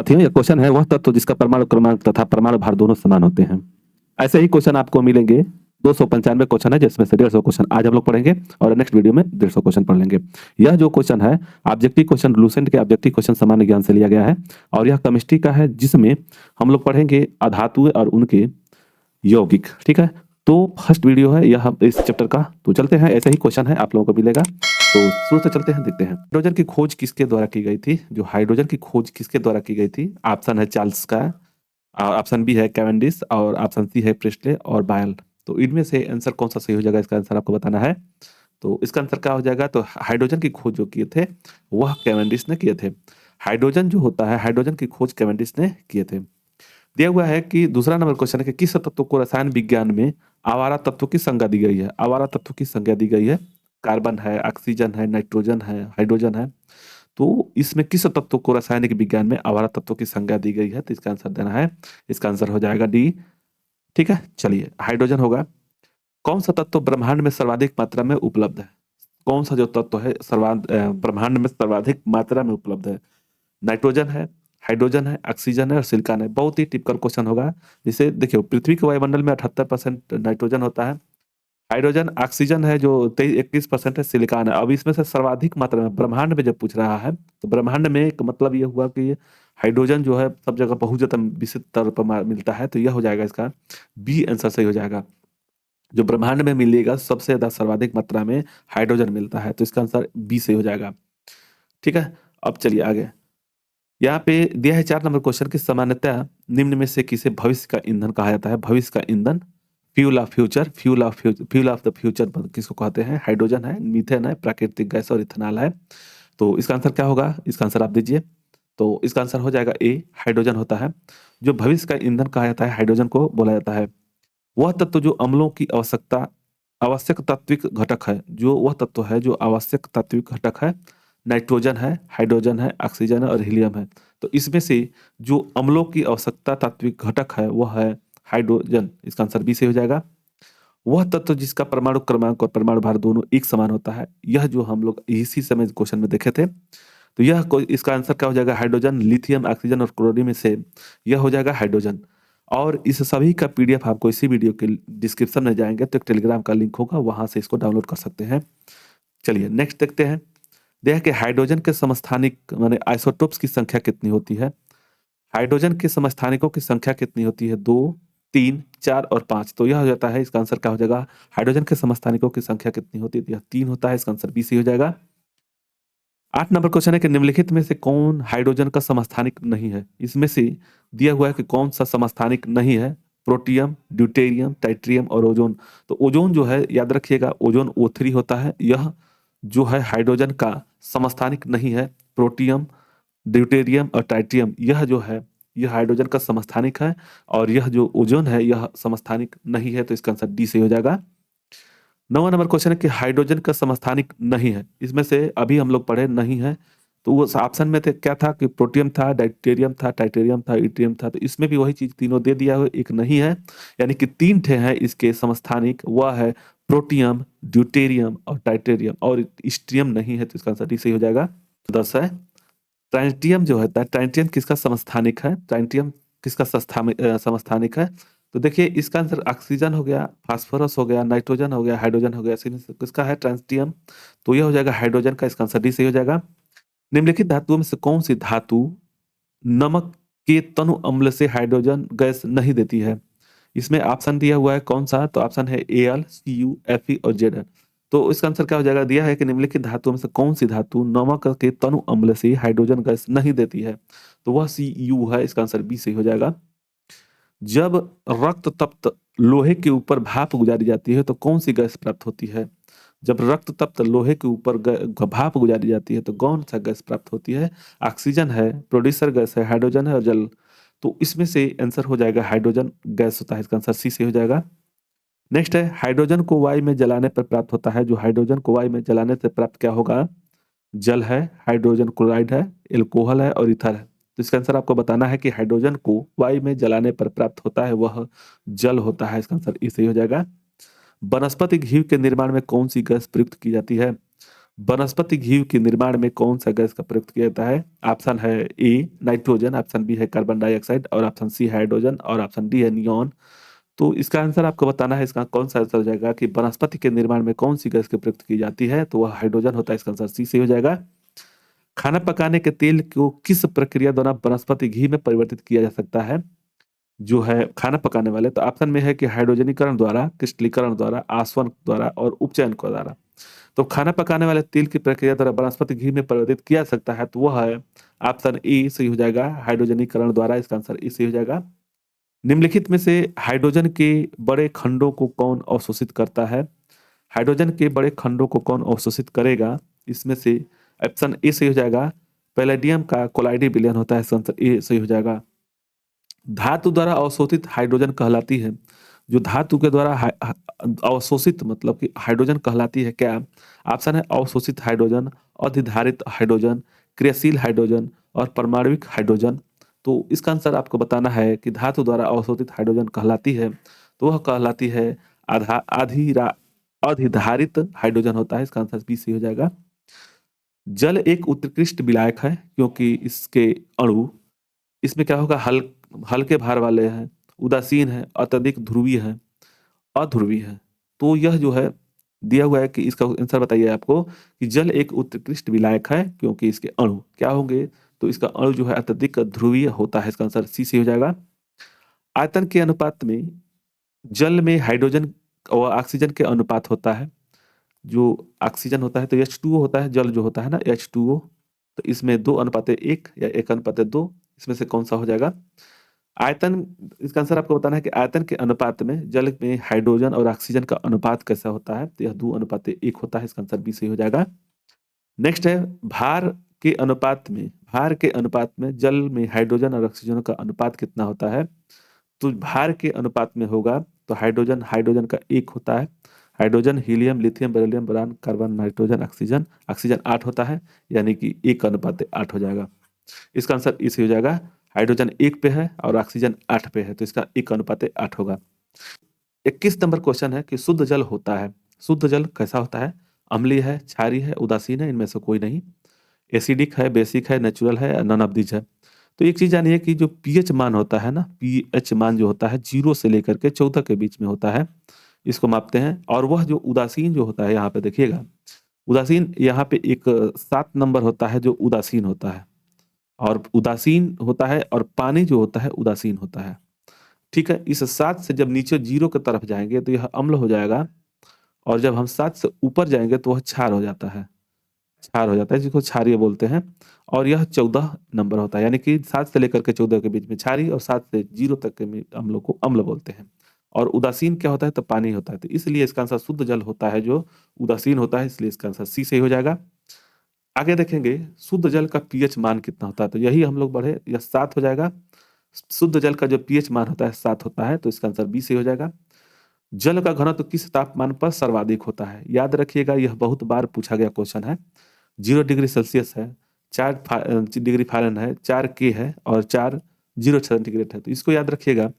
साथियों, यह क्वेश्चन है वह तत्व जिसका परमाणु क्रमांक तथा परमाणु भार दोनों समान होते हैं। ऐसे ही क्वेश्चन आपको मिलेंगे। 295 क्वेश्चन है जिसमें से 150 क्वेश्चन आज हम लोग पढ़ेंगे और नेक्स्ट वीडियो में 150 क्वेश्चन पढ़ लेंगे। यह जो क्वेश्चन है ऑब्जेक्टिव क्वेश्चन, लूसेंट के ऑब्जेक्टिव क्वेश्चन सामान्य ज्ञान से लिया गया है और यह केमिस्ट्री का है जिसमें हम लोग पढ़ेंगे अधातुएं और उनके यौगिक। ठीक है, तो फर्स्ट वीडियो है यह इस चैप्टर का। तो चलते हैं, ऐसे ही क्वेश्चन है आप लोगों को मिलेगा। तो शुरू से चलते हैं, देखते हैं हाइड्रोजन की खोज किसके द्वारा की गई थी। जो हाइड्रोजन की खोज किसके द्वारा की गई थी, ऑप्शन है चार्ल्स का, ऑप्शन बी है कैवेंडिश और ऑप्शन सी है प्रेस्ले और बायल। तो इनमें से आंसर कौन सा सही हो जाएगा, इसका आंसर आपको बताना है। तो इसका आंसर क्या हो जाएगा, तो हाइड्रोजन की खोज जो किए थे वह कैवेंडिश ने किए थे। हाइड्रोजन जो होता है, हाइड्रोजन की खोज कैवेंडिश ने किए थे। दिया हुआ है कि दूसरा नंबर क्वेश्चन है कि किस तत्व को रसायन विज्ञान में आवारा तत्व की संज्ञा दी गई है। आवारा तत्व की संज्ञा दी गई है, कार्बन है, ऑक्सीजन है, नाइट्रोजन है, हाइड्रोजन है। तो इसमें किस तत्व को रासायनिक विज्ञान में आवारा तत्व की संज्ञा दी गई है, तो इसका आंसर देना है। इसका आंसर हो जाएगा डी। ठीक है, चलिए हाइड्रोजन होगा। कौन सा तत्व ब्रह्मांड में सर्वाधिक मात्रा में उपलब्ध है। कौन सा जो तत्व है ब्रह्मांड में सर्वाधिक मात्रा में उपलब्ध है। नाइट्रोजन है, हाइड्रोजन है, ऑक्सीजन है और सिलिकॉन है। बहुत ही टिपिकल क्वेश्चन होगा। जिसे देखियो, पृथ्वी के वायुमंडल में 78% नाइट्रोजन होता है, हाइड्रोजन ऑक्सीजन है जो 21% है, सिलिकॉन है। अब इसमें से सर्वाधिक मात्रा में ब्रह्मांड में जब पूछ रहा है तो ब्रह्मांड में एक मतलब ये हुआ कि हाइड्रोजन जो है सब जगह बहुत ज्यादा विस्तृत तौर पर मिलता है। तो यह हो जाएगा, इसका बी आंसर सही हो जाएगा। जो ब्रह्मांड में मिलेगा सबसे ज्यादा सर्वाधिक मात्रा में हाइड्रोजन मिलता है, तो इसका आंसर बी सही हो जाएगा। ठीक है, अब चलिए आगे। यहाँ पे दिया है 4 नंबर क्वेश्चन की सामान्यतः निम्न में से किसे भविष्य का ईंधन कहा जाता है। भविष्य का ईंधन, fuel of future, fuel of the future किसको कहते हैं। हाइड्रोजन है, मीथेन है, प्राकृतिक गैस और इथेनॉल है। तो इसका आंसर क्या होगा, इसका आंसर आप दीजिए। तो इसका आंसर हो जाएगा ए, हाइड्रोजन होता है। जो भविष्य का ईंधन कहा जाता है, हाइड्रोजन को बोला जाता है। वह तत्व जो अम्लों की आवश्यक तात्विक घटक है। जो वह तत्व है जो आवश्यक तात्विक घटक है, नाइट्रोजन है, हाइड्रोजन है, ऑक्सीजन है और हीलियम है। तो इसमें से जो अम्लों की आवश्यकता तात्विक घटक है वह है हाइड्रोजन। इसका आंसर बी से हो जाएगा। वह तत्व जिसका परमाणु क्रमांक और परमाणु भार दोनों एक समान होता है, यह जो हम लोग इसी समय क्वेश्चन में देखे थे। तो इसका आंसर क्या हो जाएगा, हाइड्रोजन। लिथियम, ऑक्सीजन और क्लोरीन में से यह हो जाएगा हाइड्रोजन। और इस सभी का पीडीएफ आपको इसी वीडियो के डिस्क्रिप्शन में जाएंगे तो एक टेलीग्राम का लिंक होगा, वहां से इसको डाउनलोड कर सकते हैं। चलिए नेक्स्ट देखते हैं। देखिए कि हाइड्रोजन के समस्थानिक माने आइसोटोप्स की संख्या कितनी होती है। हाइड्रोजन के समस्थानिकों की संख्या कितनी होती है, 2, 3, 4 और 5। तो यह हो जाता है, इसका आंसर क्या हो जाएगा, हाइड्रोजन के समस्थानिकों की संख्या कितनी होती है, यह 3 होता है। इसका आंसर बी सी हो जाएगा। 8 नंबर क्वेश्चन है कि निम्नलिखित में से कौन हाइड्रोजन का समस्थानिक नहीं है। इसमें से दिया हुआ है कि कौन सा समस्थानिक नहीं है। प्रोटियम, ड्यूटेरियम, टाइट्रियम और ओजोन। तो ओजोन जो है, याद रखिएगा, ओजोन O3 होता है। यह जो है हाइड्रोजन का समस्थानिक नहीं है। प्रोटियम, ड्यूटेरियम और टाइट्रियम यह जो है यह हाइड्रोजन का समस्थानिक है और यह जो ओजोन है यह समस्थानिक नहीं है। तो इसका आंसर डी से हो जाएगा। 9वां नंबर क्वेश्चन है कि हाइड्रोजन का समस्थानिक नहीं है। इसमें से अभी हम लोग पढ़े नहीं है, तो वो ऑप्शन में थे क्या था कि प्रोटियम था, डाइटेरियम था, टाइटेरियम था, इट्रियम था। तो इसमें भी वही चीज तीनों दे दिया हुआ, एक नहीं है। यानी कि 3 ठे हैं इसके समस्थानिक, वह है प्रोटियम, ड्यूटेरियम और टाइटेरियम, और स्ट्रियम नहीं है। तो इसका आंसर डी सही हो जाएगा। 10 है ट्राइटियम जो है, ट्राइटियम किसका समस्थानिक है। ट्राइटियम किसका समस्थानिक है। तो देखिए इसका आंसर ऑक्सीजन हो गया, फास्फोरस हो गया, नाइट्रोजन हो गया, हाइड्रोजन हो गया। किसका है, ट्रांसटियम। तो यह हो जाएगा हाइड्रोजन का। इसका आंसर डी सही हो जाएगा। निम्नलिखित धातुओं में से कौन सी धातु नमक के तनु अम्ल से हाइड्रोजन गैस नहीं देती है। इसमें ऑप्शन दिया हुआ है कौन सा, तो ऑप्शन है Al, Cu, Fe और Zn। तो इसका आंसर क्या हो जाएगा, दिया है कि निम्नलिखित धातुओं में से कौन सी धातु नमक के तनु अम्ल से हाइड्रोजन गैस नहीं देती है। तो वह Cu है। इसका आंसर बी सही हो जाएगा। जब रक्त तप्त लोहे के ऊपर भाप गुजारी जाती है तो कौन सी गैस प्राप्त होती है। जब रक्त तप्त लोहे के ऊपर भाप गुजारी जाती है तो कौन सा गैस प्राप्त होती है। ऑक्सीजन है, प्रोड्यूसर गैस है, हाइड्रोजन है और जल। तो इसमें से आंसर हो जाएगा हाइड्रोजन गैस होता है। इसका आंसर सी से हो जाएगा। नेक्स्ट है हाइड्रोजन को वायु में जलाने पर प्राप्त होता है। जो हाइड्रोजन को वायु में जलाने से प्राप्त क्या होगा, जल है, हाइड्रोजन क्लोराइड है, एल्कोहल है और ईथर है। तो इसका आंसर आपको बताना है कि हाइड्रोजन को वायु में जलाने पर प्राप्त होता है वह जल होता है। इसका आंसर ई सही हो जाएगा। वनस्पति घी के निर्माण में कौन सी गैस प्रयुक्त की जाती है। वनस्पति घी के निर्माण में कौन सा गैस का प्रयोग किया जाता है? ऑप्शन है ए नाइट्रोजन, ऑप्शन बी है कार्बन डाइऑक्साइड और ऑप्शन सी हाइड्रोजन और ऑप्शन डी है नियॉन। तो इसका आंसर आपको बताना है, इसका कौन सा आंसर हो जाएगा कि वनस्पति के निर्माण में कौन सी गैस के प्रयुक्त की जाती है, तो वह हाइड्रोजन होता है। इसका आंसर सी से हो जाएगा। खाना पकाने के तेल को किस प्रक्रिया द्वारा वनस्पति घी में परिवर्तित किया जा सकता है? जो है खाना पकाने वाले, तो ऑप्शन में है कि हाइड्रोजनीकरण द्वारा, क्रिस्टलीकरण द्वारा, आसवन द्वारा और उपचयन के द्वारा। तो खाना पकाने वाले तेल की प्रक्रिया द्वारा वनस्पति घी में परिवर्तित किया जा सकता है, तो वह है ऑप्शन ए सही हो जाएगा, हाइड्रोजनीकरण द्वारा। इसका आंसर ए सही हो जाएगा। निम्नलिखित में से हाइड्रोजन के बड़े खंडों को कौन अवशोषित करता है? हाइड्रोजन के बड़े खंडों को कौन अवशोषित करेगा? इसमें से ऑप्शन ए सही हो जाएगा, पैलेडियम का कोलाइडी विलयन होता है। इसका आंसर ए सही हो जाएगा। धातु द्वारा अवशोषित हाइड्रोजन कहलाती है, जो धातु के द्वारा अवशोषित मतलब कि हाइड्रोजन कहलाती है क्या? ऑप्शन है अवशोषित हाइड्रोजन, अधिधारित हाइड्रोजन, क्रियाशील हाइड्रोजन और परमाणविक हाइड्रोजन। तो इसका आंसर आपको बताना है कि धातु द्वारा अवशोषित हाइड्रोजन कहलाती है, तो वह कहलाती है अधिधारित हाइड्रोजन होता है। इसका आंसर बी सी हो जाएगा। जल एक उत्कृष्ट विलायक है क्योंकि इसके अणु, इसमें क्या होगा, हल्के भार वाले हैं, उदासीन है, अत्यधिक ध्रुवीय है, अध्रुवीय है। तो यह जो है दिया हुआ है कि इसका आंसर बताइए आपको कि जल एक उत्कृष्ट विलायक है क्योंकि इसके अणु क्या होंगे, तो इसका अणु जो है अत्यधिक ध्रुवीय होता है। इसका आंसर सी हो जाएगा। आयतन के अनुपात में जल में हाइड्रोजन और ऑक्सीजन के अनुपात होता है। जो ऑक्सीजन होता है तो H2O होता है, जल जो होता है ना H2O, तो इसमें 2:1 या 1:2, इसमें से कौन सा हो जाएगा? आयतन, इसका आंसर आपको बताना है कि आयतन के अनुपात में जल में हाइड्रोजन और ऑक्सीजन का अनुपात कैसा होता है, तो यह 2:1 होता है। इसका आंसर बी सही हो जाएगा। नेक्स्ट है भार के अनुपात में जल में हाइड्रोजन और ऑक्सीजन का अनुपात कितना होता है? तो भार के अनुपात में होगा तो हाइड्रोजन हाइड्रोजन का 1 होता है। Hydrogen helium, lithium, beryllium, boron, carbon, nitrogen, oxygen, oxygen 8 होता है, यानी कि 1:8 हो जाएगा। इसका आंसर इसी हो जाएगा। हाइड्रोजन 1 पे है और ऑक्सीजन 8 पे है, तो इसका 1:8 होगा। 21 नंबर क्वेश्चन है कि शुद्ध जल होता है, शुद्ध जल कैसा होता है? अम्लीय है, क्षारीय है, उदासीन है, इनमें से कोई नहीं। एसिडिक है, बेसिक है, नेचुरल है, नन ऑफ दीज है। तो एक चीज जानिए कि जो पीएच मान होता है ना, पीएच मान जो होता है 0 से लेकर के 14 के बीच में होता है, इसको मापते हैं। और वह जो उदासीन जो होता है, यहाँ पे देखिएगा, उदासीन यहाँ पे एक 7 नंबर होता है जो उदासीन होता है, और उदासीन होता है, और पानी जो होता है उदासीन होता है। ठीक है, इस 7 से जब नीचे 0 की तरफ जाएंगे तो यह अम्ल हो जाएगा, और जब हम 7 से ऊपर जाएंगे तो वह क्षार हो जाता है, क्षार हो जाता है, जिसको क्षारीय बोलते हैं। और यह 14 नंबर होता है, यानी कि 7 से लेकर के 14 के बीच में क्षारीय, और 7 से 0 तक के में अम्लों को अम्ल बोलते हैं। और उदासीन क्या होता है, तो पानी होता है। तो इसलिए इसका आंसर शुद्ध जल होता है जो उदासीन होता है, इसलिए इसका आंसर सी सही हो जाएगा। आगे देखेंगे शुद्ध जल का पीएच मान कितना होता है, तो यही हम लोग बढ़े, यह 7 हो जाएगा। शुद्ध जल का जो पीएच मान होता है 7 होता है, तो इसका आंसर बी सही हो जाएगा। जल का घनत्व किस तापमान पर सर्वाधिक होता है? याद रखिएगा, यह बहुत बार पूछा गया क्वेश्चन है। 0 डिग्री सेल्सियस है, 4 डिग्री फ़ारेनहाइट है, 4 के है और 4 सेंटीग्रेड है। तो इसको याद रखिएगा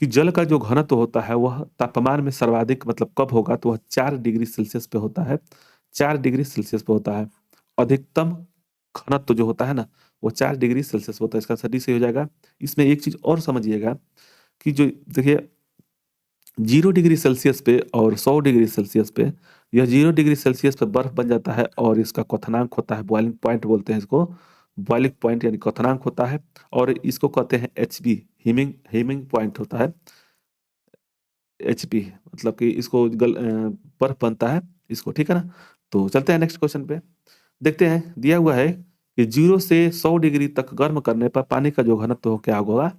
कि जल का जो घनत्व होता है वह तापमान में सर्वाधिक मतलब कब होगा, तो वह 4 डिग्री सेल्सियस पे होता है। 4 डिग्री सेल्सियस पे होता है। अधिकतम घनत्व जो होता है ना, वो 4 डिग्री सेल्सियस होता है। इसका आंसर डी से हो जाएगा। इसमें एक चीज और समझिएगा कि जो देखिए 0 डिग्री सेल्सियस पे और 100 डिग्री सेल्सियस पे, यह 0 डिग्री सेल्सियस पे बर्फ बन जाता है, और इसका क्वथनांक होता है, बॉइलिंग पॉइंट बोलते हैं इसको, बॉइलिंग पॉइंट यानी क्वथनांक होता है, और इसको कहते हैं HB, हीमिंग पॉइंट होता है। HP मतलब कि इसको बर्फ बनता है इसको, ठीक है ना। तो चलते हैं नेक्स्ट क्वेश्चन पे, देखते हैं। दिया हुआ है कि 0 से 100 डिग्री तक गर्म करने पर पानी का जो घनत्व हो क्या होगा?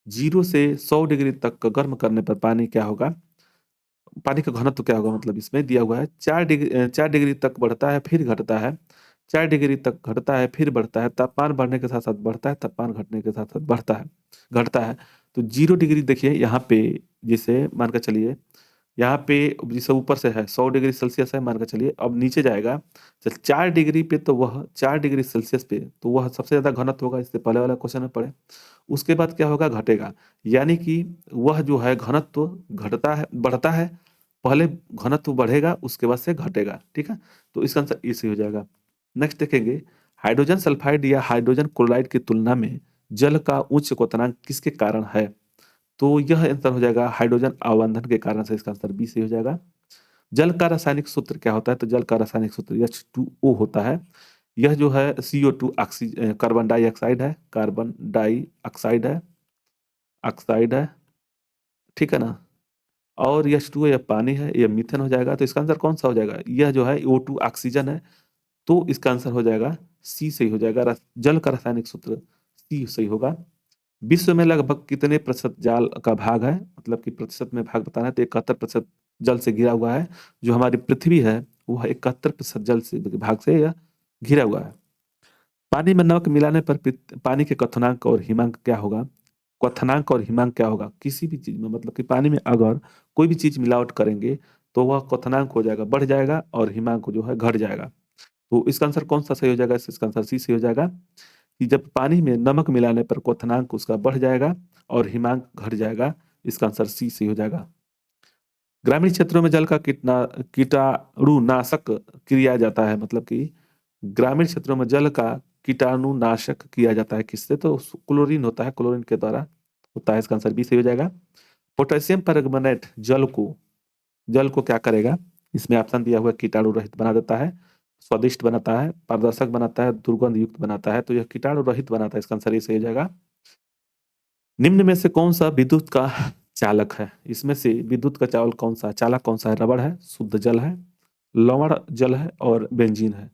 0 से 100 डिग्री तक गर्म करने पर पानी क्या होगा, पानी का घनत्व क्या होगा? मतलब इसमें दिया हुआ है 4 डिग्री तक बढ़ता है फिर घटता है, 4 डिग्री तक घटता है फिर बढ़ता है, तापमान बढ़ने के साथ साथ बढ़ता है, तापमान घटने के साथ साथ बढ़ता है, घटता है। तो 0 डिग्री देखिए यहाँ पे, जैसे मान कर चलिए यहाँ पे, जैसे ऊपर से है 100 डिग्री सेल्सियस है मान कर चलिए, अब नीचे जाएगा चल 4 डिग्री पे, तो वह 4 डिग्री सेल्सियस पे तो वह सबसे ज्यादा घनत्व होगा, इससे पहले वाला क्वेश्चन में पढ़े। उसके बाद क्या होगा, घटेगा, यानी कि वह जो है घनत्व घटता है, बढ़ता है, पहले घनत्व बढ़ेगा उसके बाद से घटेगा, ठीक है। तो इसका आंसर ए सही हो जाएगा। नेक्स्ट देखेंगे, हाइड्रोजन सल्फाइड या हाइड्रोजन क्लोराइड की तुलना में जल का उच्च क्वथनांक किसके कारण है? तो यह आंसर हो जाएगा हाइड्रोजन अवबंधन के कारण से, इसका आंसर बी सही हो जाएगा। जल का रासायनिक सूत्र क्या होता है? तो जल का रासायनिक सूत्र H2O होता है। यह जो है CO2 कार्बन डाइऑक्साइड है, कार्बन डाइऑक्साइड है, ऑक्साइड है, ठीक है ना। और H2O यह पानी है, यह मीथेन हो जाएगा। तो इसका आंसर कौन सा हो जाएगा? यह जो है O2 ऑक्सीजन है, तो इसका आंसर हो जाएगा सी सही हो जाएगा। जल का रासायनिक सूत्र सी सही होगा। विश्व में लगभग कितने प्रतिशत जल का भाग है? मतलब कि प्रतिशत में भाग बताना है, तो 71% जल से घिरा हुआ है। जो हमारी पृथ्वी है वह 71% जल से भाग से यह घिरा हुआ है। पानी में नमक मिलाने पर पानी के क्वथनांक और हिमांक क्या होगा? क्वथनांक और हिमांक क्या होगा किसी भी चीज में? मतलब कि पानी में अगर कोई भी चीज मिलावट करेंगे तो वह क्वथनांक हो जाएगा, बढ़ जाएगा, और हिमांक जो है घट जाएगा। तो इसका आंसर कौन सा सही हो जाएगा? इसका आंसर सी सही हो जाएगा, कि जब पानी में नमक मिलाने पर क्वथनांक उसका बढ़ जाएगा और हिमांक घट जाएगा। इसका आंसर सी सही हो जाएगा। ग्रामीण क्षेत्रों में जल का कीटाणुनाशक किया जाता है, मतलब कि ग्रामीण क्षेत्रों में जल का कीटाणुनाशक किया जाता है किससे? तो क्लोरीन होता है, क्लोरीन के द्वारा होता है। इसका आंसर बी सही हो जाएगा। पोटेशियम परमंगनेट जल को क्या करेगा? इसमें ऑप्शन दिया हुआ है, कीटाणु रहित बना देता है, स्वादिष्ट बनाता है, पारदर्शक बनाता है, दुर्गंध युक्त बनाता है। तो यह कीटाणु रहित बनाता है। इसका आंसर ये सही हो जाएगा। निम्न में से कौन सा विद्युत का चालक है? इसमें से विद्युत का चावल कौन सा चालक कौन सा है? रबड़ है, शुद्ध जल है, लवण जल है, और बेंजीन है।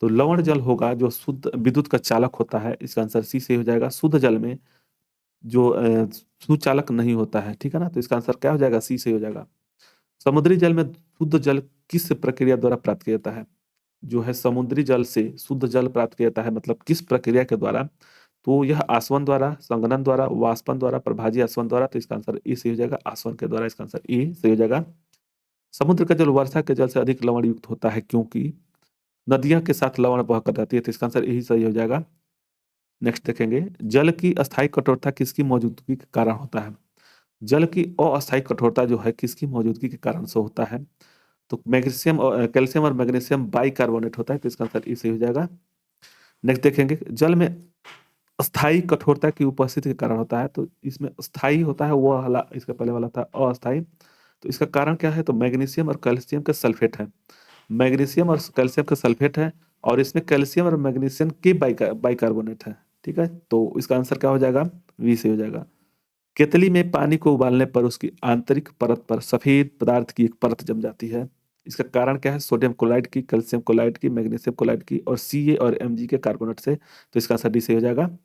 तो लवण जल होगा जो शुद्ध विद्युत का चालक होता है। इसका आंसर सी से हो जाएगा। शुद्ध जल में जो सुचालक नहीं होता है, ठीक है ना। तो इसका आंसर क्या हो जाएगा? सी से हो जाएगा। समुद्री जल में शुद्ध जल किस प्रक्रिया द्वारा प्राप्त किया जाता है? जो है समुद्री जल से शुद्ध जल प्राप्त किया जाता है, मतलब किस प्रक्रिया के द्वारा? तो यह आसवन द्वारा, संघनन द्वारा, वाष्पन द्वारा, प्रभाजी आसवन द्वारा। तो इसका आंसर ए सही हो जाएगा, आसवन के द्वारा। इसका आंसर ए सही हो जाएगा। समुद्र का जल वर्षा के जल से अधिक लवण युक्त होता है क्योंकि नदियों के साथ लवण बह कर जाती है। तो इसका आंसर यही सही हो जाएगा। नेक्स्ट देखेंगे, जल की अस्थायी कठोरता किसकी मौजूदगी के कारण होता है? जल की अस्थायी कठोरता जो है किसकी मौजूदगी के कारण से होता है? तो मैग्नीशियम और कैल्शियम और मैग्नीशियम बाइकार्बोनेट होता है। तो इसका आंसर ई सही हो जाएगा। नेक्स्ट देखेंगे, जल में अस्थायी कठोरता की उपस्थिति के कारण होता है। तो इसमें स्थायी होता है वो वाला, इसका पहले वाला था अस्थायी। तो इसका कारण क्या है? तो मैग्नीशियम और कैल्शियम का सल्फेट है। मैग्नीशियम और कैल्शियम का सल्फेट है, और इसमें कैल्शियम और मैग्नीशियम के बाइकार्बोनेट है, ठीक है। तो इसका आंसर क्या हो जाएगा? वी से हो जाएगा। केतली में पानी को उबालने पर उसकी आंतरिक परत पर सफेद पदार्थ की एक परत जम जाती है। इसका कारण क्या है? सोडियम क्लोराइड की, कैल्शियम क्लोराइड की, मैग्नीशियम क्लोराइड की, और Ca और Mg के कार्बोनेट से। तो इसका आंसर डी से हो जाएगा।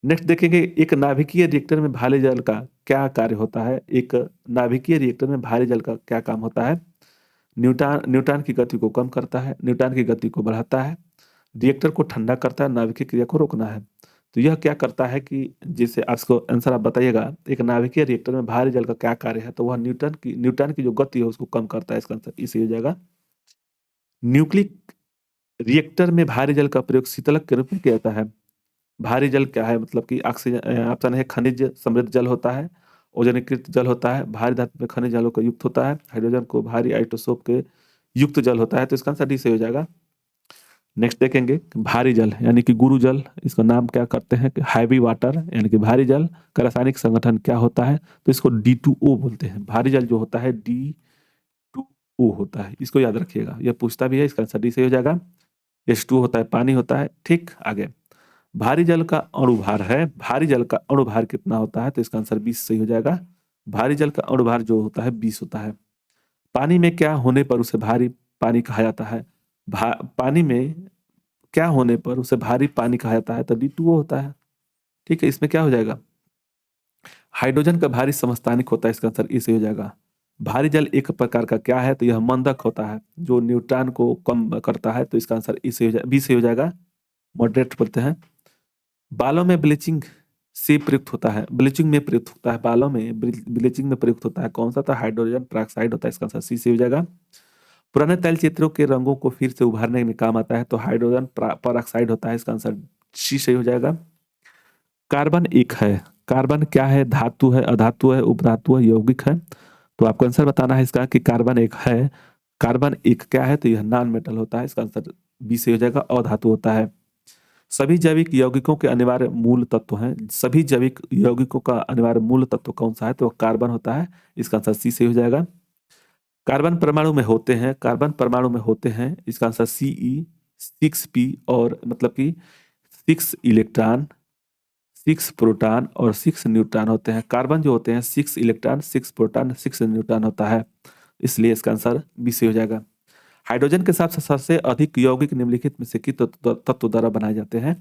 नेक्स्ट देखेंगे, एक नाभिकीय रिएक्टर में भारी जल का क्या कार्य होता है? एक नाभिकीय रिएक्टर में भारी जल का क्या काम होता है? न्यूट्रॉन की गति को कम करता है, न्यूट्रॉन की गति को बढ़ाता है, रिएक्टर को ठंडा करता है, नाभिकीय क्रिया को रोकना है। तो यह क्या करता है कि जैसे आपको आंसर आप बताइएगा, एक नाभिकीय रिएक्टर में भारी जल का क्या कार्य है? तो वह न्यूट्रॉन की जो गति है उसको कम करता है। इसका आंसर इसी हो जाएगा। न्यूक्लिक रिएक्टर में भारी जल का प्रयोग शीतलक के रूप में किया जाता है। भारी जल क्या है? मतलब कि ऑक्सीजन ऑप्शन है, खनिज समृद्ध जल होता है, ओजोनीकृत जल होता है, भारी धातु में खनिज जलों का युक्त होता है, हाइड्रोजन को भारी आइसोटोप के युक्त जल होता है। तो इसका आंसर डी से हो जाएगा। नेक्स्ट देखेंगे, भारी जल यानी कि गुरु जल, इसका नाम क्या करते हैं? हैवी वाटर, यानी कि भारी जल का रासायनिक संगठन क्या होता है? तो इसको D2O बोलते हैं। भारी जल जो होता है D2O होता है, इसको याद रखिएगा, यह पूछता भी है। इसका आंसर डी से हो जाएगा। H2 होता है, पानी होता है, ठीक। आगे, भारी जल का अणुभार है, भारी जल का अणुभार कितना होता है? तो इसका आंसर 20 सही हो जाएगा। भारी जल का अणुभार जो होता है 20 होता है। पानी में क्या होने पर उसे भारी पानी कहा जाता है? पानी में क्या होने पर उसे भारी पानी कहा जाता है? तो D2O होता है, ठीक है। इसमें क्या हो जाएगा? हाइड्रोजन का भारी समस्थानिक होता है। इसका आंसर इसे हो जाएगा। भारी जल एक प्रकार का क्या है? तो यह मंदक होता है जो न्यूट्रॉन को कम करता है। तो इसका आंसर इसे हो जाएगा, बी से हो जाएगा। मॉडरेट बोलते हैं। बालों में ब्लीचिंग से प्रयुक्त होता है, ब्लीचिंग में प्रयुक्त होता है, बालों में ब्लीचिंग में प्रयुक्त होता है कौन सा? था हाइड्रोजन पेरोक्साइड होता है। इसका आंसर सी से हो जाएगा। पुराने तैलचित्रों के रंगों को फिर से उभारने में काम आता है। तो हाइड्रोजन पेरोक्साइड होता है। इसका आंसर सी सही हो जाएगा। कार्बन एक है, कार्बन क्या है? धातु है, अधातु है, उपधातु है, यौगिक है? तो आपको आंसर बताना है इसका कि कार्बन एक है। कार्बन एक क्या है, तो यह नॉन मेटल होता है, इसका आंसर बी से हो जाएगा। अधातु होता है। सभी जैविक यौगिकों के अनिवार्य मूल तत्व हैं। सभी जैविक यौगिकों का अनिवार्य मूल तत्व कौन सा है, तो कार्बन होता है, इसका आंसर सी से हो जाएगा। कार्बन परमाणु में होते हैं, कार्बन परमाणु में होते हैं, इसका आंसर सीई 6p, और मतलब कि 6 इलेक्ट्रॉन, 6 प्रोटॉन और 6 न्यूट्रॉन होते हैं। कार्बन जो होते हैं 6 इलेक्ट्रॉन, 6 प्रोटॉन, 6 न्यूट्रॉन होता है, इसलिए इसका आंसर बी से हो जाएगा। हाइड्रोजन के साथ सबसे अधिक यौगिक निम्नलिखित में से किस तत्व द्वारा बनाए जाते हैं।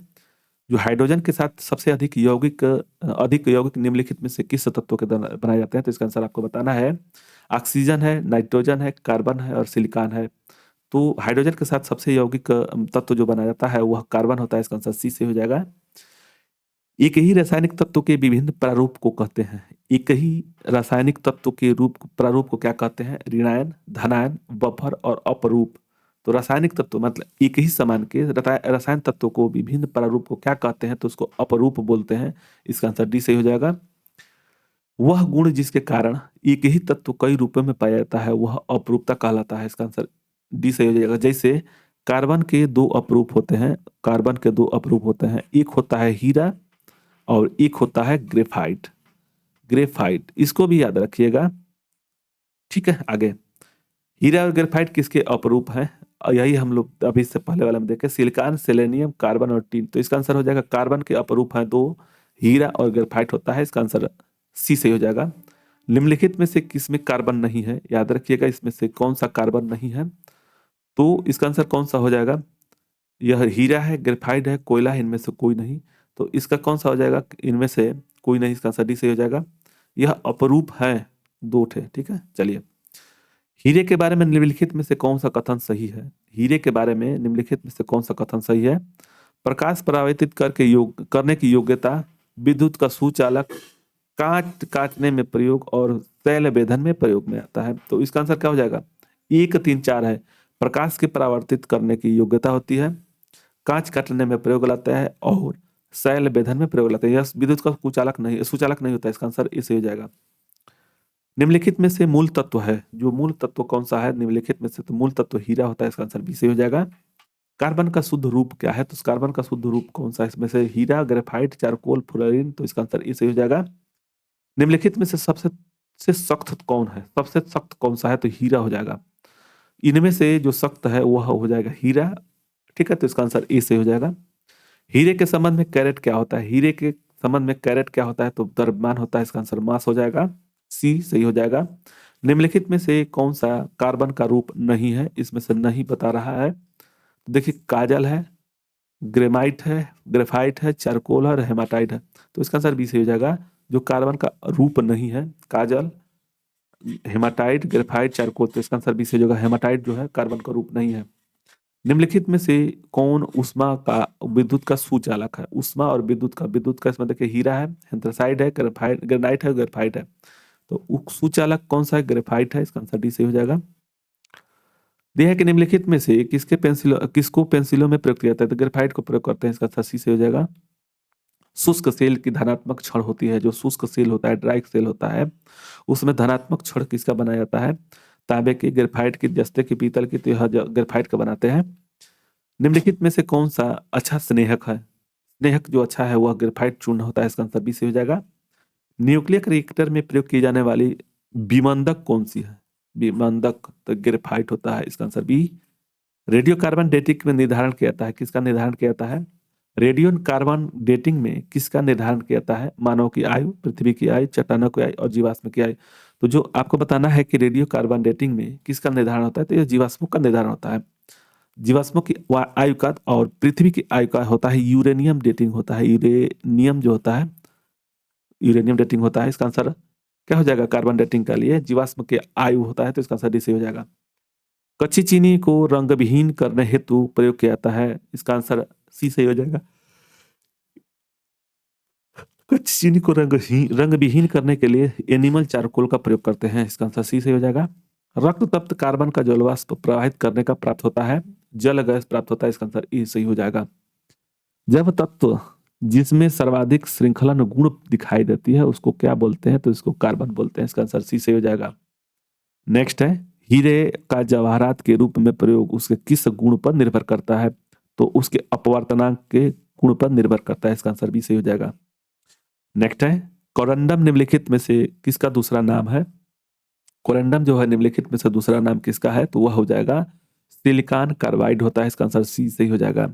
जो हाइड्रोजन के साथ सबसे अधिक यौगिक निम्नलिखित में से किस तत्व के द्वारा बनाए जाते हैं, तो इसका आंसर आपको बताना है। ऑक्सीजन है, नाइट्रोजन है, कार्बन है और सिलिकॉन है। तो हाइड्रोजन के साथ सबसे यौगिक तत्व जो बनाया जाता है वह कार्बन होता है, इसका आंसर सी से हो जाएगा। एक ही रासायनिक तत्व के विभिन्न प्रारूप को कहते हैं। एक ही रासायनिक तत्व के प्रारूप को क्या कहते हैं, ऋणायन, धनायन, बफर और अपरूप। तो रासायनिक तत्व मतलब एक ही समान के रसायन तत्व को विभिन्न प्रारूप को क्या कहते हैं, तो उसको अपरूप बोलते हैं, इसका आंसर डी सही हो जाएगा। वह गुण जिसके कारण एक ही तत्व कई रूपों में पाया जाता है वह अपरूपता कहलाता है, इसका आंसर डी सही हो जाएगा। जैसे कार्बन के दो अपरूप होते हैं, कार्बन के दो अपरूप होते हैं, एक होता है हीरा और एक होता है ग्रेफाइट। ग्रेफाइट इसको भी याद रखिएगा, ठीक है। आगे हीरा और ग्रेफाइट किसके अपरूप हैं, और यही हम लोग अभी से पहले वाला में देखे, सिलिकॉन, सेलेनियम, कार्बन और टीन। तो इसका आंसर हो जाएगा कार्बन के अपरूप हैं दो, हीरा और ग्रेफाइट होता है, इसका आंसर सी से हो जाएगा। निम्नलिखित में से किसमें कार्बन नहीं है, याद रखिएगा इसमें से कौन सा कार्बन नहीं है, तो इसका आंसर कौन सा हो जाएगा। यह हीरा है, ग्रेफाइट है, कोयला है, इनमें से कोई नहीं। तो इसका कौन सा हो जाएगा, इनमें से कोई नहीं, इसका आंसर डी से हो जाएगा। यह अपरूप है दो ठे, ठीक है। चलिए, हीरे के बारे में निम्नलिखित में से कौन सा कथन सही है। हीरे के बारे में निम्नलिखित में से कौन सा कथन सही है। प्रकाश परावर्तित करने की योग्यता, विद्युत का सुचालक, काटने में प्रयोग और तैल वेधन में प्रयोग में आता है। तो इसका आंसर क्या हो जाएगा, 1 3 4 है। प्रकाश के परावर्तित करने की योग्यता होती है, कांच काटने में प्रयोग लाता है और शैल वेधन में प्रयोग लाता है। यह विद्युत का सुचालक नहीं होता, इसका आंसर इसे हो जाएगा। निम्नलिखित में से मूल तत्व है, जो मूल तत्व कौन सा है निम्नलिखित में से, तो मूल तत्व हीरा होता है, इसका आंसर बी से हो जाएगा। कार्बन का शुद्ध रूप क्या है, तो कार्बन का शुद्ध रूप कौन सा है, इसमें से हीरा, ग्रेफाइट, चारकोल, फ्लोरीन, तो इसका आंसर इसे हो जाएगा। निम्नलिखित में से सबसे सख्त कौन है, सबसे सख्त कौन सा है, तो हीरा हो जाएगा। इनमें से जो सख्त है वह हो जाएगा हीरा, ठीक है। तो इसका आंसर ए से हो जाएगा। हीरे के संबंध में कैरेट क्या होता है, हीरे के संबंध में कैरेट क्या होता है, तो द्रव्यमान होता है, इसका आंसर मास हो जाएगा, सी सही हो जाएगा। निम्नलिखित में से कौन सा कार्बन का रूप नहीं है, इसमें से नहीं बता रहा है। तो देखिए, काजल है, ग्रेमाइट है, ग्रेफाइट है, चारकोल है और हेमाटाइट है। तो इसका आंसर बी सही हो जाएगा। जो कार्बन का रूप नहीं है, काजल, हेमाटाइट, ग्रेफाइट, चारकोल, तो इसका आंसर बी सही हो जाएगा। हेमाटाइट जो है कार्बन का रूप नहीं है। निम्नलिखित में से कौन उष्मा का विद्युत का सुचालक है, उष्मा और विद्युत का इसमें देखिए हीरा है, एंथ्रासाइड है, ग्रेनाइट है, ग्रेफाइट है। तो सुचालक कौन सा है, ग्रेफाइट है, इसका आंसर डी से हो जाएगा। यह है कि निम्नलिखित में से किसको पेंसिलों में प्रयोग किया जाता है, तो ग्रेफाइट को प्रयोग करते हैं, इसका आंसर सी से हो जाएगा। शुष्क सेल की धनात्मक छड़ होती है, जो शुष्क सेल होता है, ड्राई सेल होता है, उसमें धनात्मक छड़ किसका बनाया जाता है, तांबे की, ग्रेफाइट की, जस्ते की, पीतल की, तो यह ग्रेफाइट का बनाते हैं। निम्नलिखित में से कौन सा अच्छा स्नेहक है, स्नेहक जो अच्छा है वह ग्रेफाइट चूर्ण होता है, इसका आंसर बी से हो जाएगा। न्यूक्लियर रिएक्टर में प्रयोग की जाने वाली विमंदक कौन सी है, विमंदक तो ग्रेफाइट होता है, इसका answer B. Radio carbon dating में निर्धारण किया जाता है, किसका निर्धारण किया जाता है, रेडियो कार्बन डेटिंग में किसका निर्धारण किया जाता है, मानव की आयु, पृथ्वी की आयु, चट्टानों की आयु और जीवाश्म की आयु। तो जो आपको बताना है कि रेडियो कार्बन डेटिंग में किसका निर्धारण होता है, तो यह जीवाश्मों का निर्धारण होता है। जीवाश्मों की आयु का और पृथ्वी की आयु का होता है यूरेनियम डेटिंग होता है, यूरेनियम जो होता है, यूरेनियम डेटिंग होता है। इसका आंसर क्या हो जाएगा, कार्बन डेटिंग के लिए जीवाश्म के आयु होता है, तो इसका आंसर डी से हो जाएगा। कच्ची चीनी को रंग विहीन करने हेतु प्रयोग किया जाता है, इसका आंसर सी से हो जाएगा। कच्ची चीनी को रंग विहीन करने के लिए एनिमल चारकोल का प्रयोग करते हैं, इसका आंसर सी से हो जाएगा। रक्त तप्त कार्बन का जलवाष्प प्रवाहित करने का प्राप्त होता है, जल गैस प्राप्त होता है, इसका आंसर ई सही हो जाएगा। जब तत्व जिसमें सर्वाधिक श्रृंखलन गुण दिखाई देती है उसको क्या बोलते हैं, तो इसको कार्बन बोलते हैं, इसका आंसर सी से हो जाएगा। नेक्स्ट है, हीरे का जवाहरात के रूप में प्रयोग उसके किस गुण पर निर्भर करता है? तो उसके अपवर्तनांक के गुण पर निर्भर करता है। इसका आंसर बी सही हो जाएगा। नेक्स्ट है, कोरंडम निम्नलिखित में से किसका दूसरा नाम है? कोरंडम जो है निम्नलिखित में से दूसरा नाम किसका है? तो वह हो जाएगा सिलिकॉन कार्बाइड होता है। इसका आंसर सी सही हो जाएगा।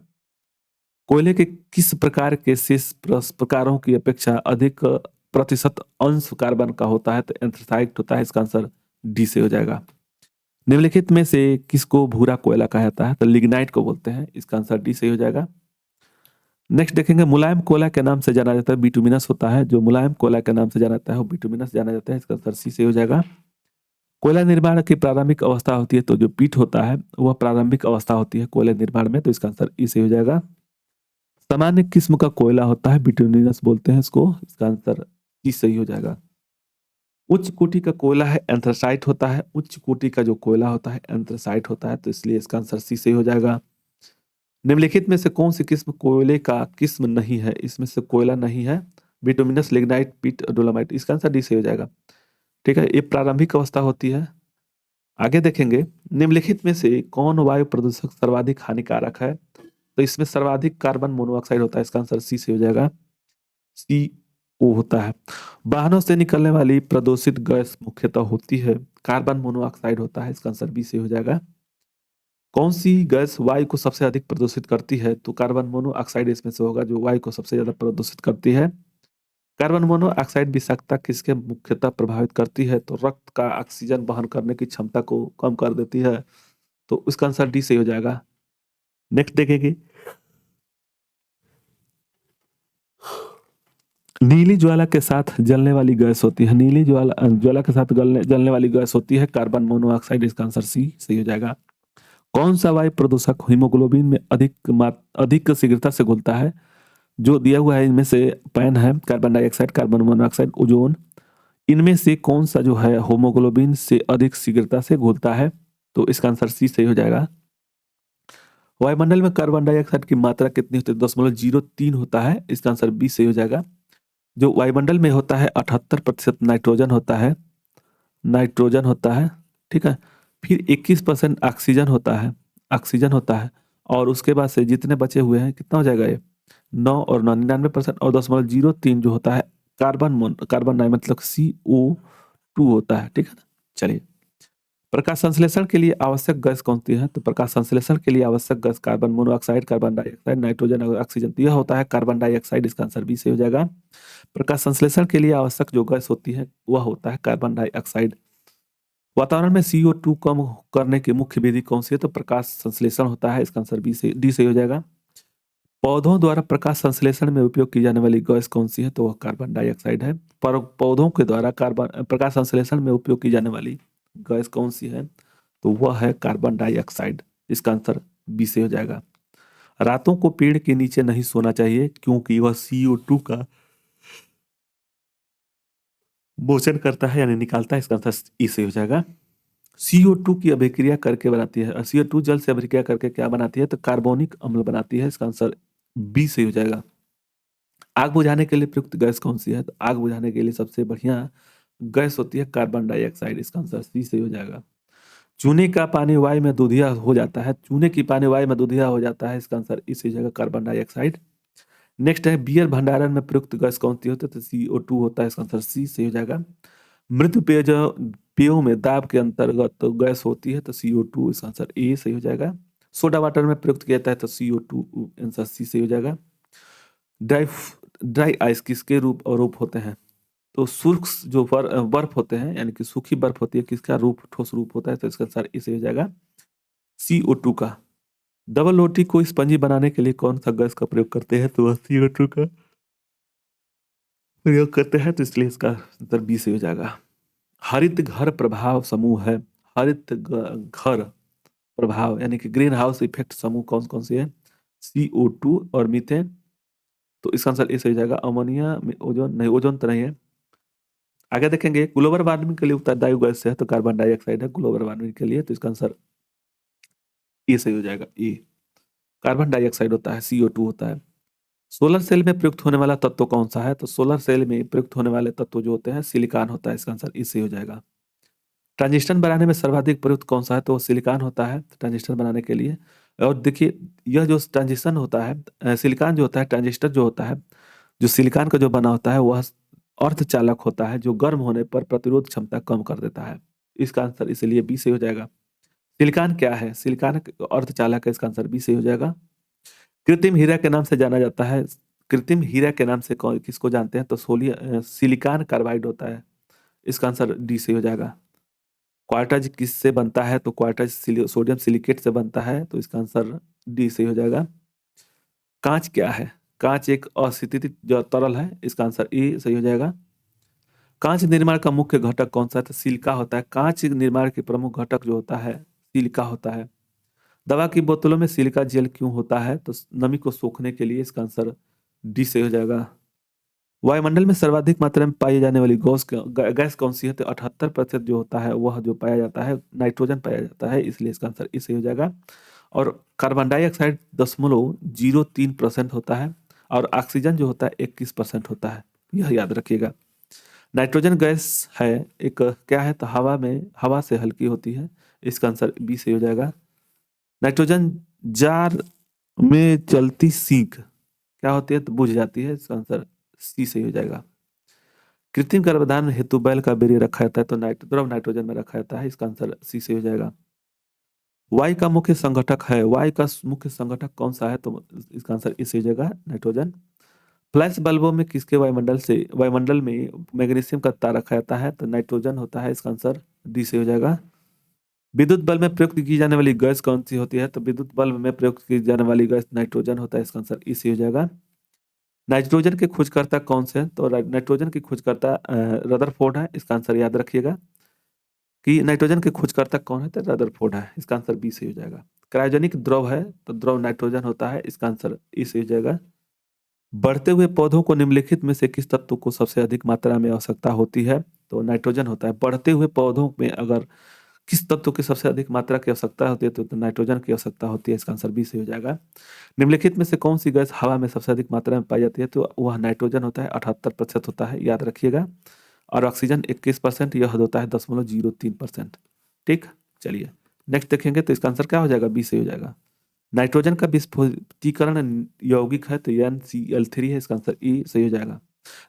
कोयले के किस प्रकार के शेष प्रकारों की अपेक्षा अधिक प्रतिशत अंश कार्बन का होता है? तो एंथ्रासाइट होता है। इसका आंसर डी से हो जाएगा। निम्नलिखित में से किसको भूरा कोयला कहा जाता है? तो लिग्नाइट को बोलते हैं। इसका आंसर डी सही हो जाएगा। नेक्स्ट देखेंगे, मुलायम कोयला के नाम से जाना जाता है बिटुमिनस होता है। जो मुलायम कोयला के नाम से जाना जाता है वो बिटुमिनस जाना जाता है। इसका आंसर सी से हो जाएगा। कोयला निर्माण की प्रारंभिक अवस्था होती है तो जो पीट होता है वह प्रारंभिक अवस्था होती है कोयले निर्माण में। तो इसका आंसर ई से हो जाएगा। सामान्य किस्म का कोयला होता है बिटुमिनस बोलते हैं इसको। इसका आंसर ई सही हो जाएगा। उच्च कोटि का कोयला है एंथ्रासाइट होता है। उच्च कोटि का जो कोयला होता है एंथ्रासाइट होता है। तो इसलिए इसका आंसर सी सही हो जाएगा। निम्नलिखित में से कौन सी किस्म कोयले का किस्म नहीं है? इसमें से कोयला नहीं है बिटुमिनस, लिग्नाइट, पीट, डोलोमाइट। इसका आंसर डी सही हो जाएगा। ठीक है, ये प्रारंभिक अवस्था होती है। आगे देखेंगे, निम्नलिखित में से कौन वायु प्रदूषक सर्वाधिक हानिकारक है? तो इसमें सर्वाधिक कार्बन मोनोऑक्साइड होता है। इसका आंसर सी से हो जाएगा। सी ओ होता है। वाहनों से निकलने वाली प्रदूषित गैस मुख्यतः होती है कार्बन मोनोऑक्साइड होता है। इसका आंसर बी से हो जाएगा। कौन सी गैस वायु को सबसे अधिक प्रदूषित करती है? तो कार्बन मोनोऑक्साइड इसमें से होगा जो वायु को सबसे ज्यादा प्रदूषित करती है। कार्बन मोनोऑक्साइड विषाक्तता किसके मुख्यतः प्रभावित करती है? तो रक्त का ऑक्सीजन वहन करने की क्षमता को कम कर देती है। तो इसका आंसर डी सही हो जाएगा। नेक्स्ट देखेंगे, नीली ज्वाला के साथ जलने वाली गैस होती है। नीली ज्वाला ज्वाला के साथ जलने वाली गैस होती है कार्बन मोनोऑक्साइड। इसका आंसर सी सही हो जाएगा। कौन सा वायु प्रदूषक हीमोग्लोबिन में अधिक शीघ्रता से घुलता है? जो दिया हुआ है इनमें से पैन है, carbon dioxide, carbon monoxide, ozone. इनमें से कौन सा जो है होमोग्लोबिन से अधिक शीघ्रता से घुलता है? तो इसका आंसर सी सही हो जाएगा। वायुमंडल में कार्बन डाइऑक्साइड की मात्रा कितनी होती है? 0.03 होता है। इसका आंसर बी सही हो जाएगा। जो वायुमंडल में होता है 78% नाइट्रोजन होता है। नाइट्रोजन होता है, ठीक है। फिर 21% ऑक्सीजन होता है। ऑक्सीजन होता है। और उसके बाद से जितने बचे हुए हैं कितना हो जाएगा ये? 9 और 99% और 0.03 जो होता है कार्बन डाइ मतलब CO2 होता है। ठीक है ना। चलिए, प्रकाश संश्लेषण के लिए आवश्यक गैस कौन सी है? तो प्रकाश संश्लेषण के लिए आवश्यक gas carbon monoxide, carbon dioxide, nitrogen और ऑक्सीजन। तो यह होता है कार्बन डाइऑक्साइड। इसका आंसर बी से हो जाएगा। प्रकाश संश्लेषण के लिए आवश्यक जो गैस होती है वह होता है कार्बन डाइऑक्साइड। वातावरण में CO2 कम करने की मुख्य विधि कौन सी है? तो प्रकाश संश्लेषण होता है। इसका आंसर बी से डी से हो जाएगा। पौधों द्वारा प्रकाश संश्लेषण में उपयोग की जाने वाली गैस कौन सी है? तो वह कार्बन डाइऑक्साइड है। पर पौधों के द्वारा कार्बन प्रकाश संश्लेषण में उपयोग की जाने वाली गैस कौन सी है? तो वह है कार्बन डाइऑक्साइड। इसका आंसर बी से हो जाएगा। रातों को पेड़ के नीचे नहीं सोना चाहिए क्योंकि वह CO2 का मोचन करता है यानी निकालता है। इसका आंसर ई से हो जाएगा। CO2 की अभिक्रिया करके बनाती है। CO2 जल से अभिक्रिया करके क्या बनाती है? तो कार्बोनिक अम्ल बनाती है। इसका आंसर बी से हो जाएगा। आग बुझाने के लिए प्रयुक्त गैस कौन सी है? तो आग बुझाने के लिए सबसे बढ़िया गैस होती है कार्बन डाइऑक्साइड। इसका आंसर सी से हो जाएगा। चूने का पानी वायु में दूधिया हो जाता है। चूने की पानी वायु में दूधिया हो जाता है। इसका आंसर इस जगह कार्बन डाइऑक्साइड। नेक्स्ट है, बियर भंडारण में प्रयुक्त गैस कौन सी होती है? तो CO2 होता है। इसका आंसर सी से हो जाएगा। मृदु पेयों में दाब के अंतर्गत तो गैस होती है तो CO2। इसका आंसर ए सही हो जाएगा। सोडा वाटर में प्रयुक्त किया जाता है तो CO2 आंसर सी सही हो जाएगा। ड्राई ड्राई आइस किसके रूप और रूप होते हैं? तो शुष्क जो बर्फ होते हैं यानी कि सूखी बर्फ होती है किसका रूप? ठोस रूप होता है। तो इसका आंसर इसे हो जाएगा CO2 का। डबल रोटी को स्पंजी बनाने के लिए कौन सा गैस का प्रयोग करते हैं? तो वह CO2 का प्रयोग करते हैं। तो इसलिए इसका आंसर बी से हो जाएगा। हरित घर प्रभाव समूह है। हरित घर प्रभाव यानी कि ग्रीन हाउस इफेक्ट समूह कौन कौन से है? CO2 और मीथेन। तो इसका आंसर ए सही हो जाएगा। अमोनिया में ओजोन नहीं, ओजोन तो नहीं है। आगे देखेंगे, ग्लोबल वार्मिंग के लिए उत्तरदायी गैस है तो कार्बन डाइऑक्साइड है ग्लोबल वार्मिंग के लिए। तो इसका आंसर ए सही हो जाएगा। ए कार्बन डाइऑक्साइड होता है, CO2 होता है। सोलर सेल में प्रयुक्त होने वाला तत्व कौन सा है? तो सोलर सेल में प्रयुक्त होने वाले तत्व जो होते हैं सिलिकॉन होता है। इसका आंसर ए सही हो जाएगा। ट्रांजिस्टर बनाने में सर्वाधिक प्रयुक्त कौन सा है? तो सिलिकॉन होता है ट्रांजिस्टर बनाने के लिए। और देखिए, यह जो ट्रांजिस्टर होता है, सिलिकॉन जो होता है, ट्रांजिस्टर जो होता है, जो सिलिकॉन का जो बना होता है, वह अर्धचालक होता है, जो गर्म होने पर प्रतिरोध क्षमता कम कर देता है। इसका आंसर इसलिए बी सही हो जाएगा। सिलिकॉन क्या है? सिलिकॉन अर्धचालक है, इसका आंसर बी सही हो जाएगा। कृत्रिम हीरा के नाम से जाना जाता है। कृत्रिम हीरा के नाम से किसको जानते हैं? तो सिलिकॉन कार्बाइड होता है। इसका आंसर डी सही हो जाएगा। क्वार्टज किससे बनता है? तो क्वार्टज सोडियम सिलिकेट से बनता है, तो इसका आंसर डी सही हो जाएगा। कांच क्या है? कांच एक अस्थितित जो तरल है, इसका आंसर ए सही हो जाएगा। कांच निर्माण का मुख्य घटक कौन सा है? तो सिलिका होता है। कांच निर्माण के प्रमुख घटक जो होता है, सिलिका होता है। दवा की बोतलों में सिलिका जेल क्यों होता है? तो नमी को सोखने के लिए। इसका आंसर डी सही हो जाएगा। वायुमंडल में सर्वाधिक मात्रा में पाई जाने वाली गैस कौन सी है? तो 78% जो होता है, वह जो पाया जाता है, नाइट्रोजन पाया जाता है, इसलिए इसका आंसर ई सही हो जाएगा। और कार्बन डाइऑक्साइड 0.03% होता है, और ऑक्सीजन जो होता है 21% होता है, यह याद रखिएगा। नाइट्रोजन गैस है एक, क्या है? तो हवा से हल्की होती है, इसका आंसर बी सही हो जाएगा। नाइट्रोजन जार में चलती सीख क्या होती है? तो बुझ जाती है, इसका आंसर सी सही हो जाएगा। कृत्रिम गर्भाधान हेतु बैल का वीर्य रखा जाता है, तो द्रव नाइट्रोजन में रखा जाता है, इसका आंसर सी सही हो जाएगा। वायु का मुख्य संगठक है, वायु का मुख्य संगठक कौन सा है? तो इसका आंसर इस हो जाएगा, नाइट्रोजन। फ्लैश बल्बों में किसके वायुमंडल में मैग्नीशियम का तार रखा जाता है? तो नाइट्रोजन होता है, इसका आंसर डी से हो जाएगा। विद्युत बल्ब में प्रयुक्त की जाने वाली गैस कौन सी होती है? तो विद्युत बल्ब में प्रयुक्त की जाने वाली गैस नाइट्रोजन होता है, इसका आंसर ई से हो जाएगा। नाइट्रोजन के खोजकर्ता कौन से हैं? तो नाइट्रोजन की खोजकर्ता रदरफोर्ड है, इसका आंसर याद रखिएगा कि नाइट्रोजन के खोजकर्ता कौन है? तो रदरफोर्ड है, इसका आंसर बी से हो जाएगा। क्रायोजेनिक द्रव है, तो द्रव नाइट्रोजन होता है, इसका आंसर ई से हो जाएगा। बढ़ते हुए पौधों को निम्नलिखित में से किस तत्व को सबसे अधिक मात्रा में आवश्यकता होती है? तो नाइट्रोजन होता है। बढ़ते हुए पौधों में अगर किस तत्व की सबसे अधिक मात्रा की आवश्यकता होती है? तो नाइट्रोजन की आवश्यकता होती है, इसका आंसर बी से हो जाएगा। निम्नलिखित में से कौन सी गैस हवा में सबसे अधिक मात्रा में पाई जाती है? तो वह नाइट्रोजन होता है, 78% होता है, याद रखिएगा। और ऑक्सीजन 21%, यह होता है 0.03%। ठीक, चलिए नेक्स्ट देखेंगे, तो इसका आंसर क्या हो जाएगा? बी से हो जाएगा। नाइट्रोजन का विस्फोटीकरण यौगिक है, तो NCl3 है, इसका आंसर ई सही हो जाएगा।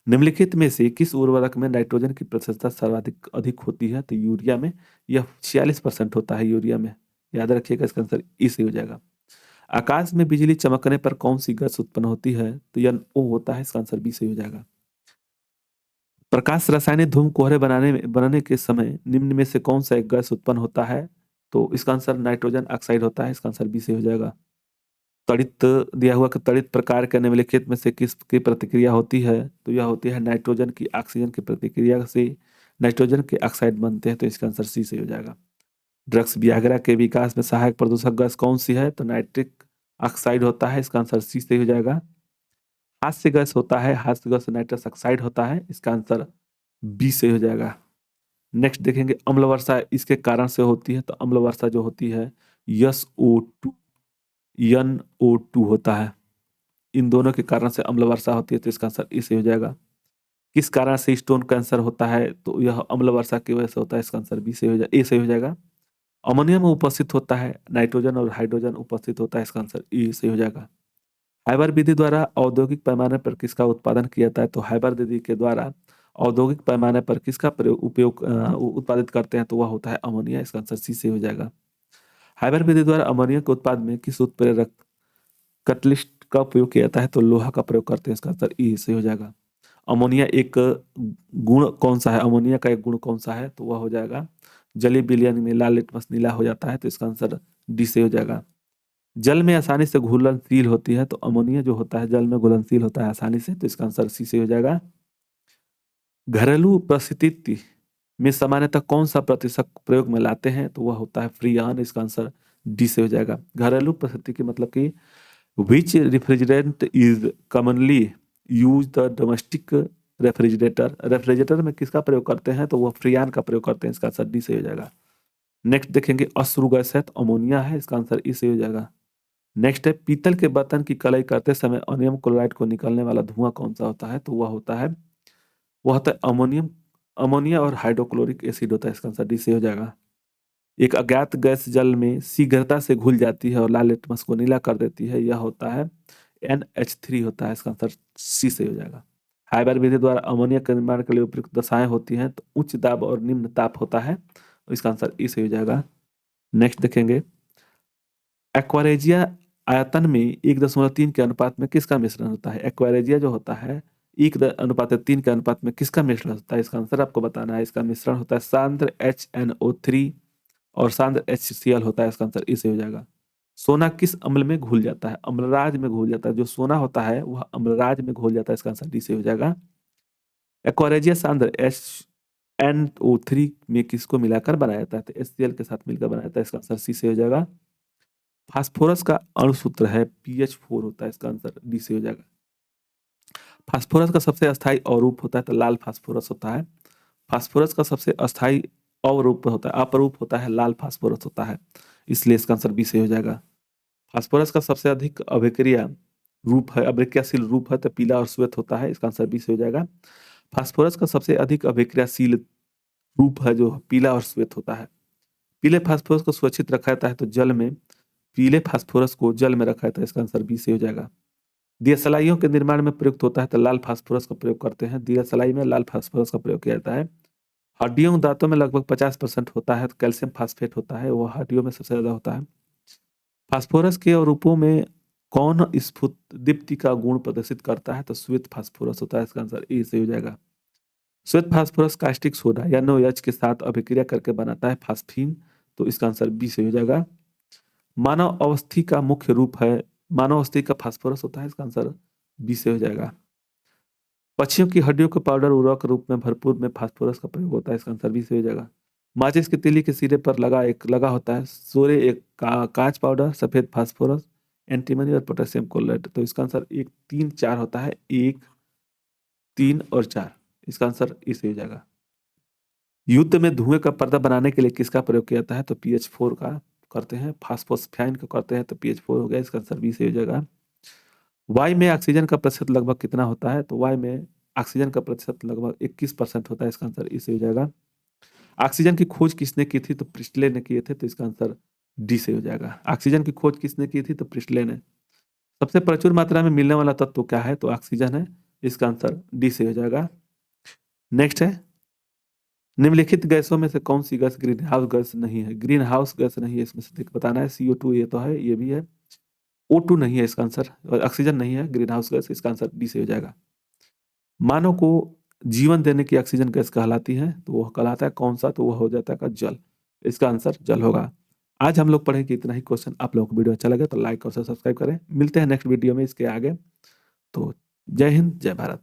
निम्नलिखित में से किस उर्वरक में नाइट्रोजन की प्रतिशतता सर्वाधिक अधिक होती है? तो यूरिया में, यह 46% होता है यूरिया में, याद रखिएगा, इसका आंसर ई सही हो जाएगा। आकाश में बिजली चमकने पर कौन सी गैस उत्पन्न होती है? तो यह ओ होता है, इसका आंसर बी सही हो जाएगा। प्रकाश रासायनिक धूम कोहरे बनाने के समय निम्न में से कौन सा एक गैस उत्पन्न होता है? तो इसका आंसर नाइट्रोजन ऑक्साइड होता है, इसका आंसर बी सही हो जाएगा। तड़ित दिया हुआ कि तड़ित प्रकार के निम्नलिखित में से किसकी प्रतिक्रिया होती है? तो यह होती है नाइट्रोजन की ऑक्सीजन की प्रतिक्रिया से नाइट्रोजन के ऑक्साइड बनते हैं, तो इसका आंसर सी सही हो जाएगा। ड्रग्स वियाग्रा के विकास में सहायक प्रदूषक गैस कौन सी है? तो नाइट्रिक ऑक्साइड होता है, इसका आंसर सी सही हो जाएगा। हास्य गैस होता है, हास्य गैस नाइट्रस ऑक्साइड होता है, इसका आंसर बी से हो जाएगा। नेक्स्ट देखेंगे, अम्ल वर्षा इसके कारण से होती है, तो अम्ल वर्षा जो होती है SO2 NO2 होता है, इन दोनों के कारण से अम्ल वर्षा होती है, तो इसका आंसर इसे हो जाएगा। किस कारण से स्टोन कैंसर होता है? तो यह अम्ल वर्षा की वजह से होता है, इसका आंसर बी से हो जाएगा, ए से हो जाएगा। अमोनिया में उपस्थित होता है नाइट्रोजन और हाइड्रोजन उपस्थित होता है, इसका आंसर ई से हो जाएगा। हाइबर विधि द्वारा औद्योगिक पैमाने पर किसका उत्पादन किया जाता है? तो हाइबर विधि के द्वारा औद्योगिक पैमाने पर किसका उपयोग उत्पादित करते हैं? तो वह होता है अमोनिया, इसका आंसर सी से हो जाएगा। हाइबर विधि द्वारा अमोनिया के उत्पाद में किस उत्प्रेरक कैटलिस्ट का उपयोग किया जाता है? तो लोहा का प्रयोग करते हैं, इसका आंसर ई से हो जाएगा। अमोनिया एक गुण कौन सा है? अमोनिया का एक गुण कौन सा है? तो वह हो जाएगा जलीय विलयन में लाल लिटमस नीला हो जाता है, तो इसका आंसर डी से हो जाएगा। जल में आसानी से घुलनशील होती है, तो अमोनिया जो होता है जल में घुलनशील होता है आसानी से, तो इसका आंसर सी से हो जाएगा। घरेलू परिस्थिति में सामान्यतः कौन सा प्रतिशत प्रयोग में लाते हैं? तो वह होता है फ्रीऑन, इसका आंसर डी से हो जाएगा। घरेलू परिस्थिति की मतलब कि which refrigerant is commonly use the domestic refrigerator में किसका प्रयोग करते हैं? तो वह फ्रीऑन का प्रयोग करते हैं, इसका आंसर डी से हो जाएगा। नेक्स्ट देखेंगे, अश्रु गैस है, तो अमोनिया है, इसका आंसर ई से हो जाएगा। नेक्स्ट है, पीतल के बर्तन की कलाई करते समय अमोनियम क्लोराइड को निकलने वाला धुआं कौन सा होता है? तो वह होता है अमोनियम अमोनिया और हाइड्रोक्लोरिक एसिड होता है, इसका आंसर डी से हो जाएगा। एक अज्ञात गैस जल में शीघ्रता से घुल जाती है और लाल लिटमस को नीला कर देती है, यह होता है NH3 होता है, इसका आंसर सी से हो जाएगा। हाइबर विधि द्वारा अमोनिया के निर्माण के लिए उपयुक्त दशाएं होती हैं, तो उच्च दाब और निम्न ताप होता है, तो इसका आंसर ई से हो जाएगा। नेक्स्ट देखेंगे, एक्वारेजिया आयतन में 1.3 के अनुपात में किसका मिश्रण होता है? एक्वारेजिया जो होता है 1:3 के अनुपात में किसका मिश्रण होता है? इसका आंसर आपको बताना है। इसका मिश्रण होता है सांद्र HNO3 और सांद्र HCl होता है, इसका आंसर ई से हो जाएगा। सोना किस अम्ल में घुल जाता है? अम्लराज में घुल जाता है। जो सोना होता है वह अम्लराज में घुल जाता है, इसका आंसर डी से हो जाएगा। एक्वारेजिया सांद्र HNO3 में किसको मिलाकर बनाया जाता है? तो HCl के साथ मिलकर बनाया जाता है, इसका आंसर सी से हो जाएगा। फास्फोरस का अणुसूत्र है PH4 होता है, इसका आंसर डी से हो जाएगा। फास्फोरस का सबसे अस्थायी अवरूप होता है तो लाल फास्फोरस होता है। फास्फोरस का सबसे अस्थायी अवरूप होता है, अपरूप होता है, लाल फास्फोरस होता है, इसलिए इसका आंसर बी से हो जाएगा। फास्फोरस का सबसे अधिक अभिक्रिया रूप है, अभिक्रियाशील रूप है तो पीला और श्वेत होता है, इसका आंसर बी से हो जाएगा। फास्फोरस का सबसे अधिक अभिक्रियाशील रूप है जो पीला और श्वेत होता है। पीले फास्फोरस को सुरक्षित रखा जाता है तो जल में, पीले फास्फोरस को जल में रखा जाता है, इसका आंसर बी से हो जाएगा। दियासलाइयों के निर्माण में प्रयुक्त होता है तो लाल फास्फोरस का प्रयोग करते हैं। दियासलाई में लाल फास्फोरस का प्रयोग किया जाता है। हड्डियों दांतों में लगभग 50% होता है तो कैल्शियम फास्फेट होता है, वो हड्डियों में सबसे ज्यादा होता है। फास्फोरस के रूपों में कौन स्फुट दीप्ति का गुण प्रदर्शित करता है? तो श्वेत फास्फोरस होता है, इसका आंसर ए से हो जाएगा। श्वेत फास्फोरस कास्टिक सोडा या NaOH के साथ अभिक्रिया करके बनाता है फास्फीन, तो इसका आंसर बी से हो जाएगा। मानव अवस्थी का मुख्य रूप है, मानव अवस्थी का फास्फोरस होता है, इसका आंसर बी से हो जाएगा। पक्षियों की हड्डियों के पाउडर उर्वरक रूप में भरपूर में फास्फोरस का प्रयोग होता है, इसका आंसर बी से हो जाएगा। माचिस की तीली के सिरे पर लगा होता है सोरे एक कांच पाउडर, सफेद फास्फोरस, एंटीमनी और पोटेशियम क्लोराइड, तो इसका आंसर 1 3 4 होता है, 1 3 और 4, इसका आंसर इसे हो जाएगा। युद्ध में धुएं का पर्दा बनाने के लिए किसका प्रयोग किया जाता है? तो PH4 का करते हैं। फास्फोस्फाइन का करते हैं तो PH4 हो गया, इसका आंसर बी से हो जाएगा। वायु में ऑक्सीजन का प्रतिशत लगभग कितना होता है? तो वायु में ऑक्सीजन का प्रतिशत लगभग 21% होता है, इसका आंसर इसे हो जाएगा। ऑक्सीजन की खोज किसने की थी? तो प्रिस्टले ने किए थे, तो इसका आंसर डी से हो जाएगा। ऑक्सीजन की खोज किसने की थी? तो प्रिस्टले ने। सबसे प्रचुर मात्रा में मिलने वाला तत्व क्या है? तो ऑक्सीजन है, इसका आंसर डी से हो जाएगा। नेक्स्ट है, निम्नलिखित गैसों में से कौन सी गैस ग्रीन हाउस गैस नहीं है? ग्रीन हाउस गैस नहीं है, इसमें से बताना है। CO2 ये तो है, ये भी है। O2 नहीं है इसका आंसर, और ऑक्सीजन नहीं है ग्रीन हाउस गैस, इसका आंसर डी से हो जाएगा। मानव को जीवन देने की ऑक्सीजन गैस कहलाती है, तो वह कहलाता है कौन सा? तो वह हो जाता है जल, इसका आंसर जल होगा। आज हम लोग पढ़ेंगे इतना ही क्वेश्चन। आप लोगों को वीडियो अच्छा लगे तो लाइक और सब्सक्राइब करें। मिलते हैं नेक्स्ट वीडियो में इसके आगे। तो जय हिंद, जय भारत।